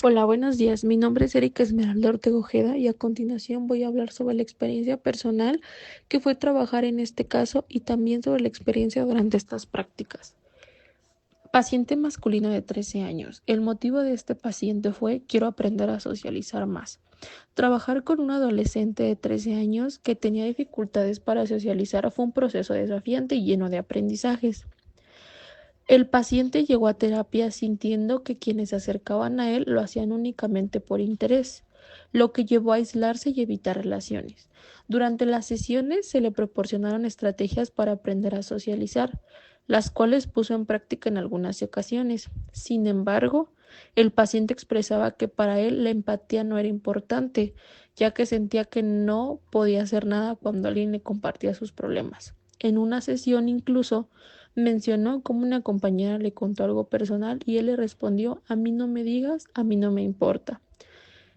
Hola, buenos días. Mi nombre es Erika Esmeralda Ortega Ojeda y a continuación voy a hablar sobre la experiencia personal que fue trabajar en este caso y también sobre la experiencia durante estas prácticas. Paciente masculino de 13 años. El motivo de este paciente fue quiero aprender a socializar más. Trabajar con un adolescente de 13 años que tenía dificultades para socializar fue un proceso desafiante y lleno de aprendizajes. El paciente llegó a terapia sintiendo que quienes se acercaban a él lo hacían únicamente por interés, lo que llevó a aislarse y evitar relaciones. Durante las sesiones se le proporcionaron estrategias para aprender a socializar, las cuales puso en práctica en algunas ocasiones. Sin embargo, el paciente expresaba que para él la empatía no era importante, ya que sentía que no podía hacer nada cuando alguien le compartía sus problemas. En una sesión incluso mencionó cómo una compañera le contó algo personal y él le respondió, a mí no me digas, a mí no me importa.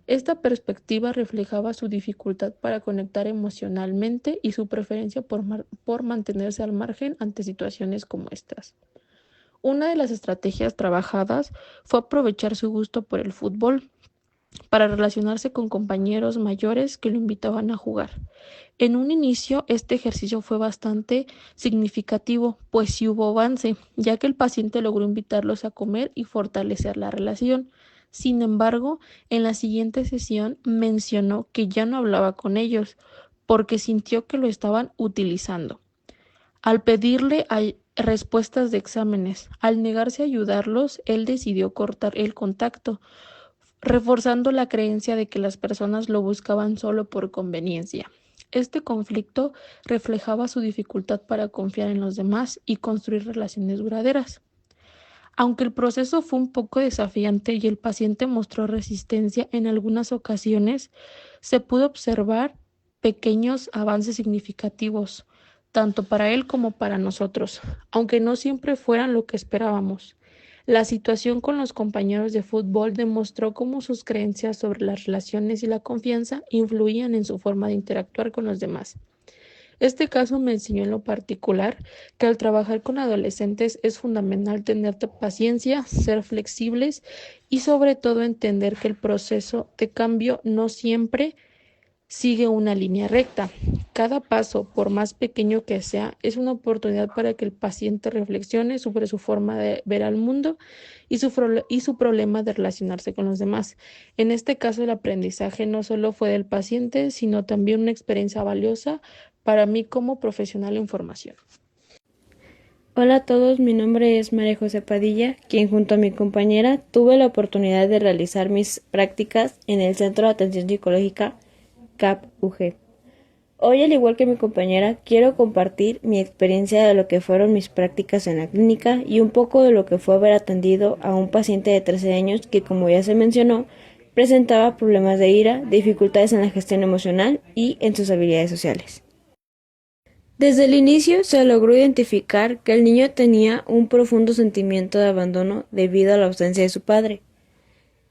Esta perspectiva reflejaba su dificultad para conectar emocionalmente y su preferencia por mantenerse al margen ante situaciones como estas. Una de las estrategias trabajadas fue aprovechar su gusto por el fútbol para relacionarse con compañeros mayores que lo invitaban a jugar. En un inicio, este ejercicio fue bastante significativo, pues sí hubo avance, ya que el paciente logró invitarlos a comer y fortalecer la relación. Sin embargo, en la siguiente sesión mencionó que ya no hablaba con ellos, porque sintió que lo estaban utilizando. Al pedirle respuestas de exámenes, al negarse a ayudarlos, él decidió cortar el contacto, reforzando la creencia de que las personas lo buscaban solo por conveniencia. Este conflicto reflejaba su dificultad para confiar en los demás y construir relaciones duraderas. Aunque el proceso fue un poco desafiante y el paciente mostró resistencia en algunas ocasiones, se pudo observar pequeños avances significativos, tanto para él como para nosotros, aunque no siempre fueran lo que esperábamos. La situación con los compañeros de fútbol demostró cómo sus creencias sobre las relaciones y la confianza influían en su forma de interactuar con los demás. Este caso me enseñó en lo particular que al trabajar con adolescentes es fundamental tener paciencia, ser flexibles y sobre todo entender que el proceso de cambio no siempre sigue una línea recta. Cada paso, por más pequeño que sea, es una oportunidad para que el paciente reflexione sobre su forma de ver al mundo y su problema de relacionarse con los demás. En este caso, el aprendizaje no solo fue del paciente, sino también una experiencia valiosa para mí como profesional en formación. Hola a todos, mi nombre es María José Padilla, quien junto a mi compañera tuve la oportunidad de realizar mis prácticas en el Centro de Atención Psicológica CAP-UG. Hoy, al igual que mi compañera, quiero compartir mi experiencia de lo que fueron mis prácticas en la clínica y un poco de lo que fue haber atendido a un paciente de 13 años que, como ya se mencionó, presentaba problemas de ira, dificultades en la gestión emocional y en sus habilidades sociales. Desde el inicio se logró identificar que el niño tenía un profundo sentimiento de abandono debido a la ausencia de su padre.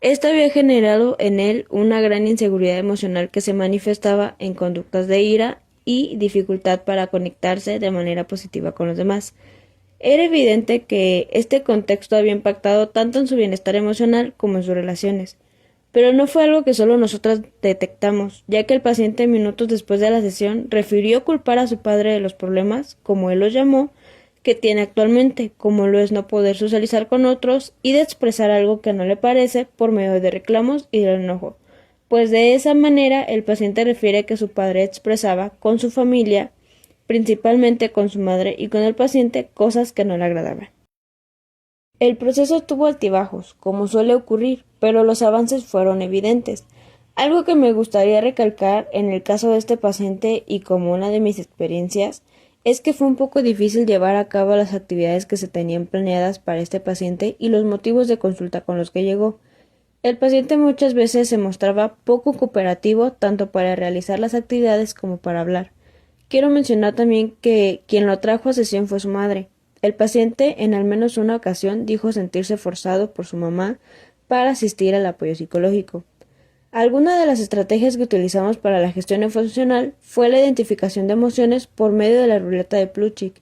Esto había generado en él una gran inseguridad emocional que se manifestaba en conductas de ira y dificultad para conectarse de manera positiva con los demás. Era evidente que este contexto había impactado tanto en su bienestar emocional como en sus relaciones. Pero no fue algo que solo nosotras detectamos, ya que el paciente minutos después de la sesión refirió culpar a su padre de los problemas, como él los llamó, que tiene actualmente, como lo es no poder socializar con otros y de expresar algo que no le parece por medio de reclamos y del enojo, pues de esa manera el paciente refiere que su padre expresaba con su familia, principalmente con su madre y con el paciente, cosas que no le agradaban. El proceso tuvo altibajos, como suele ocurrir, pero los avances fueron evidentes. Algo que me gustaría recalcar en el caso de este paciente y como una de mis experiencias es que fue un poco difícil llevar a cabo las actividades que se tenían planeadas para este paciente y los motivos de consulta con los que llegó. El paciente muchas veces se mostraba poco cooperativo tanto para realizar las actividades como para hablar. Quiero mencionar también que quien lo trajo a sesión fue su madre. El paciente en al menos una ocasión dijo sentirse forzado por su mamá para asistir al apoyo psicológico. Alguna de las estrategias que utilizamos para la gestión emocional fue la identificación de emociones por medio de la ruleta de Plutchik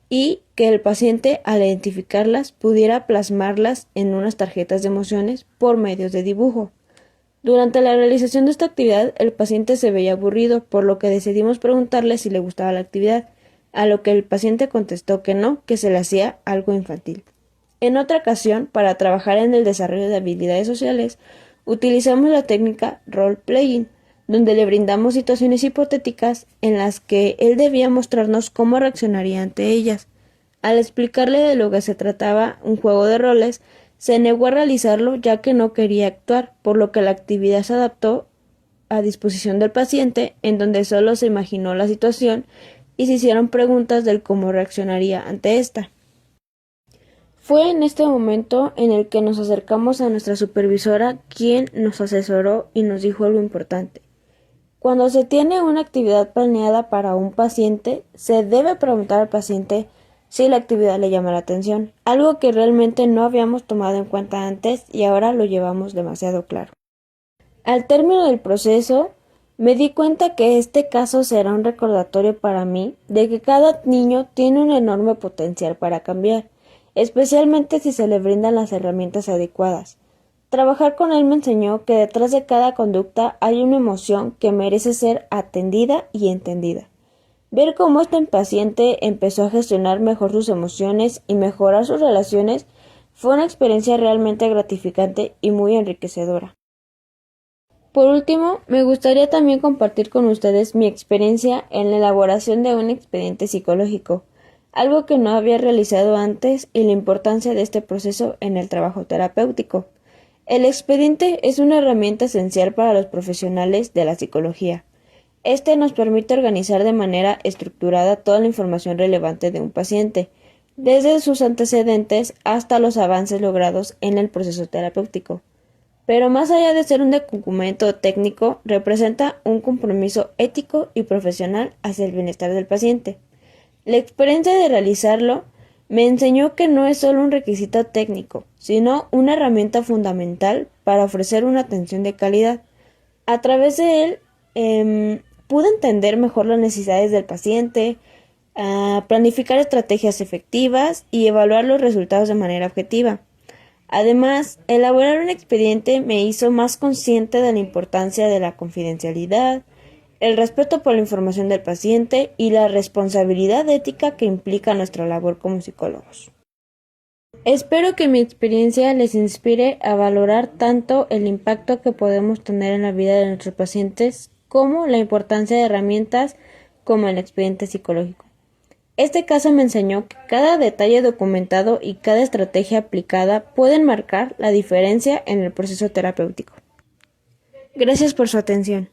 y que el paciente, al identificarlas, pudiera plasmarlas en unas tarjetas de emociones por medios de dibujo. Durante la realización de esta actividad, el paciente se veía aburrido, por lo que decidimos preguntarle si le gustaba la actividad, a lo que el paciente contestó que no, que se le hacía algo infantil. En otra ocasión, para trabajar en el desarrollo de habilidades sociales, utilizamos la técnica role-playing, donde le brindamos situaciones hipotéticas en las que él debía mostrarnos cómo reaccionaría ante ellas. Al explicarle de lo que se trataba un juego de roles, se negó a realizarlo ya que no quería actuar, por lo que la actividad se adaptó a disposición del paciente, en donde solo se imaginó la situación y se hicieron preguntas del cómo reaccionaría ante esta. Fue en este momento en el que nos acercamos a nuestra supervisora, quien nos asesoró y nos dijo algo importante. Cuando se tiene una actividad planeada para un paciente, se debe preguntar al paciente si la actividad le llama la atención, algo que realmente no habíamos tomado en cuenta antes y ahora lo llevamos demasiado claro. Al término del proceso, me di cuenta que este caso será un recordatorio para mí de que cada niño tiene un enorme potencial para cambiar, especialmente si se le brindan las herramientas adecuadas. Trabajar con él me enseñó que detrás de cada conducta hay una emoción que merece ser atendida y entendida. Ver cómo este paciente empezó a gestionar mejor sus emociones y mejorar sus relaciones fue una experiencia realmente gratificante y muy enriquecedora. Por último, me gustaría también compartir con ustedes mi experiencia en la elaboración de un expediente psicológico, algo que no había realizado antes, y la importancia de este proceso en el trabajo terapéutico. El expediente es una herramienta esencial para los profesionales de la psicología. Este nos permite organizar de manera estructurada toda la información relevante de un paciente, desde sus antecedentes hasta los avances logrados en el proceso terapéutico. Pero más allá de ser un documento técnico, representa un compromiso ético y profesional hacia el bienestar del paciente. La experiencia de realizarlo me enseñó que no es solo un requisito técnico, sino una herramienta fundamental para ofrecer una atención de calidad. A través de él, pude entender mejor las necesidades del paciente, planificar estrategias efectivas y evaluar los resultados de manera objetiva. Además, elaborar un expediente me hizo más consciente de la importancia de la confidencialidad, el respeto por la información del paciente y la responsabilidad ética que implica nuestra labor como psicólogos. Espero que mi experiencia les inspire a valorar tanto el impacto que podemos tener en la vida de nuestros pacientes como la importancia de herramientas como el expediente psicológico. Este caso me enseñó que cada detalle documentado y cada estrategia aplicada pueden marcar la diferencia en el proceso terapéutico. Gracias por su atención.